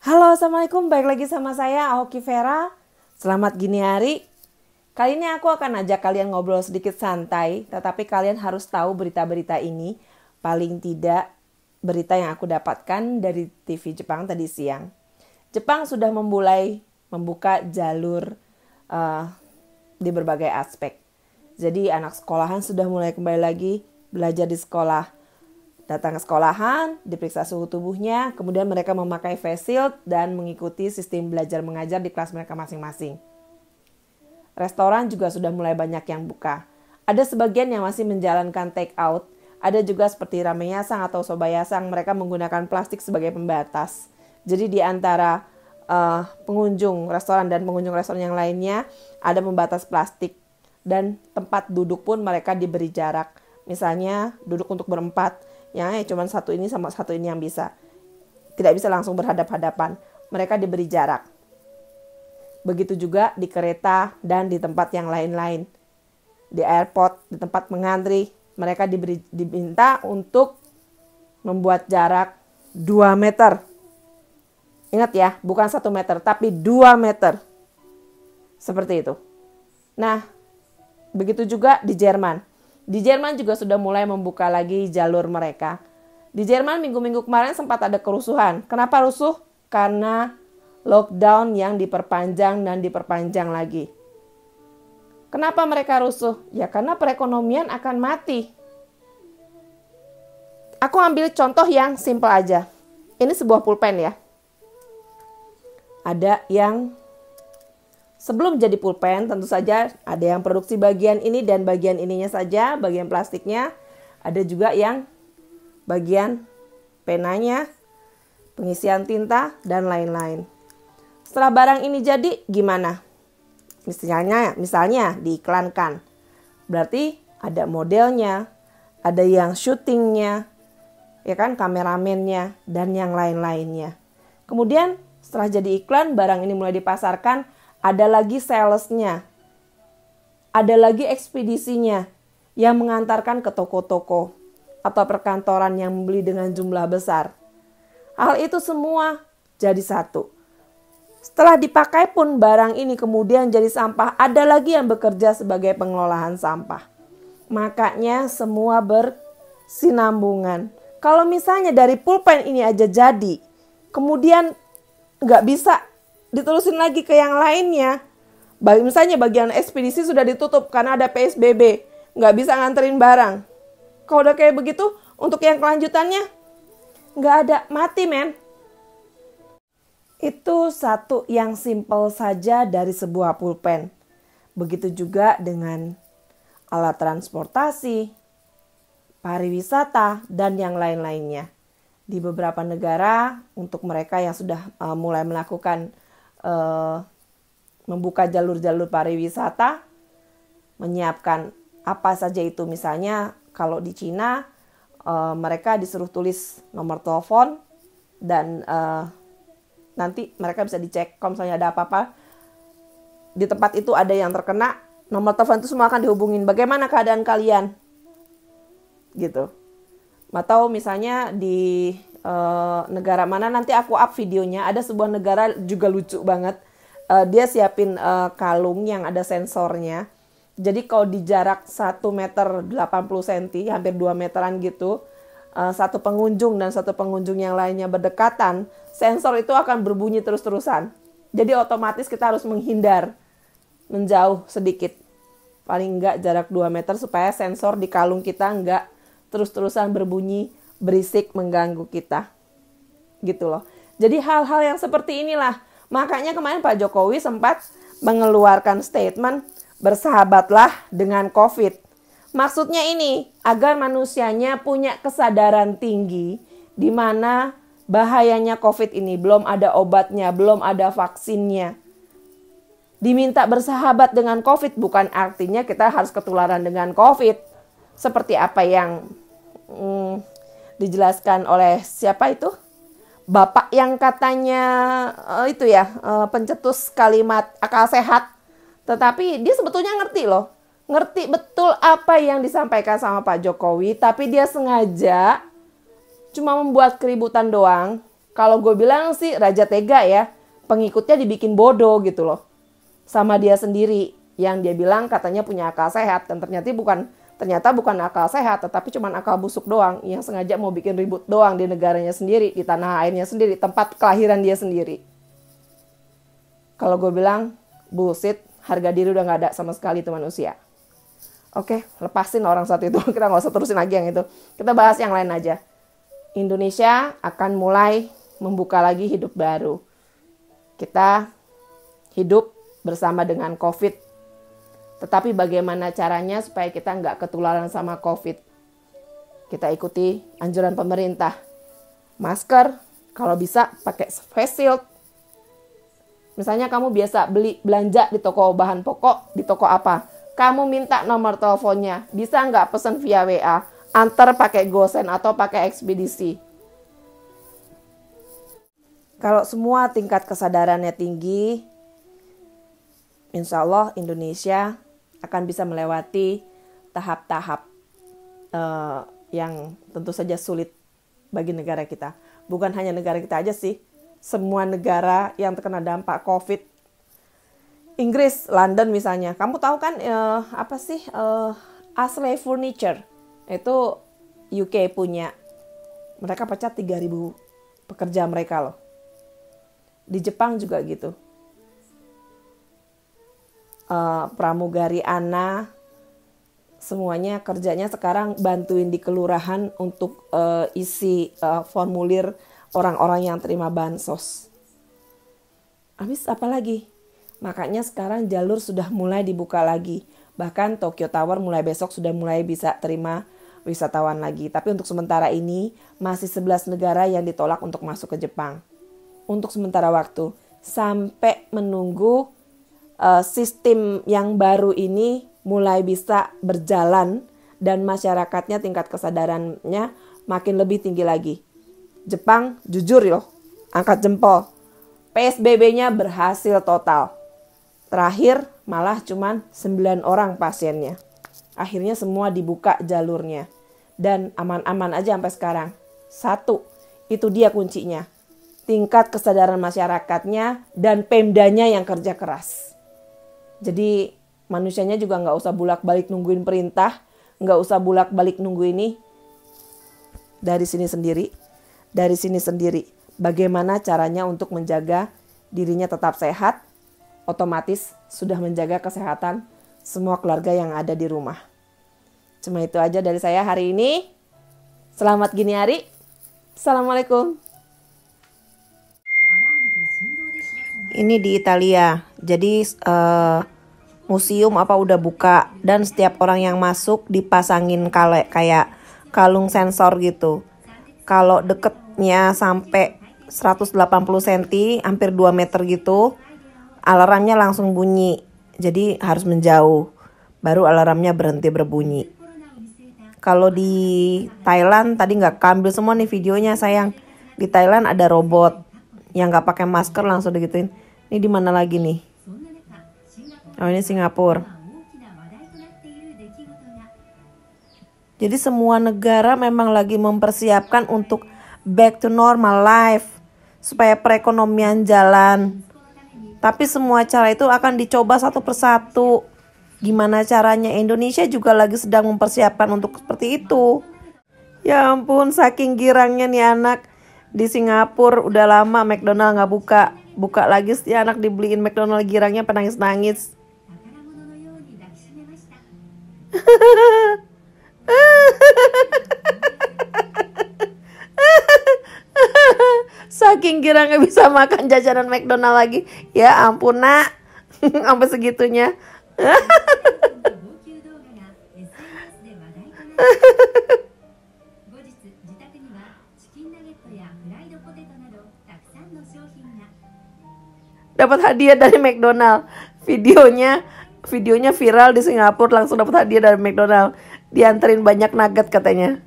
Halo, Assalamualaikum. Balik lagi sama saya, Aoki Vera. Selamat gini hari. Kali ini aku akan ajak kalian ngobrol sedikit santai, tetapi kalian harus tahu berita-berita ini. Paling tidak berita yang aku dapatkan dari TV Jepang tadi siang. Jepang sudah memulai membuka jalur di berbagai aspek. Jadi anak sekolahan sudah mulai kembali lagi belajar di sekolah. Datang ke sekolahan, diperiksa suhu tubuhnya, kemudian mereka memakai face shield dan mengikuti sistem belajar mengajar di kelas mereka masing-masing. Restoran juga sudah mulai banyak yang buka. Ada sebagian yang masih menjalankan take out, ada juga seperti rameyasang atau sobayasang, mereka menggunakan plastik sebagai pembatas. Jadi di antara pengunjung restoran dan pengunjung restoran yang lainnya ada pembatas plastik dan tempat duduk pun mereka diberi jarak. Misalnya duduk untuk berempat, yang cuma satu ini sama satu ini yang bisa. Tidak bisa langsung berhadap-hadapan. Mereka diberi jarak. Begitu juga di kereta dan di tempat yang lain-lain. Di airport, di tempat mengantri, mereka diminta untuk membuat jarak 2 meter. Ingat ya, bukan 1 meter, tapi 2 meter. Seperti itu. Nah, begitu juga di Jerman. Di Jerman juga sudah mulai membuka lagi jalur mereka. Di Jerman minggu-minggu kemarin sempat ada kerusuhan. Kenapa rusuh? Karena lockdown yang diperpanjang dan diperpanjang lagi. Kenapa mereka rusuh? Ya karena perekonomian akan mati. Aku ambil contoh yang simple aja. Ini sebuah pulpen ya. Ada yang sebelum jadi pulpen, tentu saja ada yang produksi bagian ini dan bagian ininya saja, bagian plastiknya. Ada juga yang bagian penanya, pengisian tinta, dan lain-lain. Setelah barang ini jadi, gimana? Misalnya diiklankan. Berarti ada modelnya, ada yang syutingnya, ya kan, kameramennya, dan yang lain-lainnya. Kemudian setelah jadi iklan, barang ini mulai dipasarkan. Ada lagi salesnya, ada lagi ekspedisinya yang mengantarkan ke toko-toko atau perkantoran yang membeli dengan jumlah besar. Hal itu semua jadi satu. Setelah dipakai pun barang ini kemudian jadi sampah, ada lagi yang bekerja sebagai pengelolaan sampah. Makanya semua bersinambungan. Kalau misalnya dari pulpen ini aja jadi, kemudian nggak bisa diterusin lagi ke yang lainnya. Misalnya bagian ekspedisi sudah ditutup karena ada PSBB. Nggak bisa nganterin barang. Kalau udah kayak begitu, untuk yang kelanjutannya, nggak ada, mati men. Itu satu yang simple saja dari sebuah pulpen. Begitu juga dengan alat transportasi, pariwisata, dan yang lain-lainnya. Di beberapa negara, untuk mereka yang sudah mulai melakukan membuka jalur-jalur pariwisata, menyiapkan apa saja itu. Misalnya kalau di Cina mereka disuruh tulis nomor telepon dan nanti mereka bisa dicek kalau misalnya ada apa-apa di tempat itu, ada yang terkena, nomor telepon itu semua akan dihubungin. Bagaimana keadaan kalian? Gitu. Atau misalnya di negara mana, nanti aku up videonya. Ada sebuah negara juga lucu banget. Dia siapin kalung yang ada sensornya. Jadi kalau di jarak 1 meter 80 cm, hampir 2 meteran gitu, satu pengunjung dan satu pengunjung yang lainnya berdekatan, sensor itu akan berbunyi terus-terusan. Jadi otomatis kita harus menghindar, menjauh sedikit. Paling enggak jarak 2 meter supaya sensor di kalung kita enggak terus-terusan berbunyi, berisik, mengganggu kita. Gitu loh. Jadi hal-hal yang seperti inilah. Makanya kemarin Pak Jokowi sempat mengeluarkan statement, bersahabatlah dengan COVID. Maksudnya ini, agar manusianya punya kesadaran tinggi di mana bahayanya COVID ini. Belum ada obatnya, belum ada vaksinnya. Diminta bersahabat dengan COVID bukan artinya kita harus ketularan dengan COVID. Seperti apa yang dijelaskan oleh siapa itu? Bapak yang katanya pencetus kalimat akal sehat. Tetapi dia sebetulnya ngerti loh. Ngerti betul apa yang disampaikan sama Pak Jokowi. Tapi dia sengaja cuma membuat keributan doang. Kalau gue bilang sih raja tega ya, pengikutnya dibikin bodoh gitu loh. Sama dia sendiri yang dia bilang katanya punya akal sehat, dan ternyata bukan akal sehat, tetapi cuma akal busuk doang yang sengaja mau bikin ribut doang di negaranya sendiri, di tanah airnya sendiri, tempat kelahiran dia sendiri. Kalau gue bilang bullshit, harga diri udah gak ada sama sekali itu manusia. Oke, lepasin orang satu itu, kita gak usah terusin lagi yang itu. Kita bahas yang lain aja. Indonesia akan mulai membuka lagi hidup baru. Kita hidup bersama dengan COVID. Tetapi bagaimana caranya supaya kita nggak ketularan sama COVID? Kita ikuti anjuran pemerintah. Masker, kalau bisa pakai face shield. Misalnya kamu biasa belanja di toko bahan pokok, di toko apa? Kamu minta nomor teleponnya, bisa nggak pesan via WA? Antar pakai GoSend atau pakai ekspedisi. Kalau semua tingkat kesadarannya tinggi, insya Allah Indonesia akan bisa melewati tahap-tahap yang tentu saja sulit bagi negara kita. Bukan hanya negara kita aja sih, semua negara yang terkena dampak COVID. Inggris, London misalnya. Kamu tahu kan Ashley Furniture? Itu UK punya. Mereka pecat 3.000 pekerja mereka loh. Di Jepang juga gitu. Pramugari Ana, semuanya kerjanya sekarang bantuin di kelurahan untuk isi formulir orang-orang yang terima bansos. Habis apa lagi? Makanya sekarang jalur sudah mulai dibuka lagi. Bahkan Tokyo Tower mulai besok sudah mulai bisa terima wisatawan lagi. Tapi untuk sementara ini masih 11 negara yang ditolak untuk masuk ke Jepang. Untuk sementara waktu. Sampai menunggu sistem yang baru ini mulai bisa berjalan dan masyarakatnya tingkat kesadarannya makin lebih tinggi lagi. Jepang jujur loh, angkat jempol. PSBB-nya berhasil total. Terakhir malah cuman 9 orang pasiennya. Akhirnya semua dibuka jalurnya. Dan aman-aman aja sampai sekarang. 1, itu dia kuncinya. Tingkat kesadaran masyarakatnya dan Pemdanya yang kerja keras. Jadi manusianya juga nggak usah bolak-balik nungguin perintah. Nggak usah bolak-balik nunggu ini. Dari sini sendiri. Bagaimana caranya untuk menjaga dirinya tetap sehat, otomatis sudah menjaga kesehatan semua keluarga yang ada di rumah. Cuma itu aja dari saya hari ini. Selamat gini hari. Assalamualaikum. Ini di Italia. Jadi museum udah buka dan setiap orang yang masuk dipasangin kayak kalung sensor gitu. Kalau deketnya sampai 180 cm, hampir 2 meter gitu, alarmnya langsung bunyi. Jadi harus menjauh, baru alarmnya berhenti berbunyi. Kalau di Thailand, tadi nggak kambil semua nih videonya sayang. Di Thailand ada robot yang nggak pakai masker langsung digituin. Ini di mana lagi nih? Oh, ini Singapura. Jadi semua negara memang lagi mempersiapkan untuk back to normal life. Supaya perekonomian jalan. Tapi semua cara itu akan dicoba satu persatu. Gimana caranya? Indonesia juga lagi sedang mempersiapkan untuk seperti itu. Ya ampun, saking girangnya nih anak. Di Singapura udah lama McDonald gak buka. Buka lagi si anak dibeliin McDonald, girangnya penangis-nangis. Saking kira nggak bisa makan jajanan McDonald lagi. Ya ampun nak. Sampai segitunya. Dapat hadiah dari McDonald. Videonya viral di Singapura, langsung dapat hadiah dari McDonald. Dianterin banyak nugget katanya.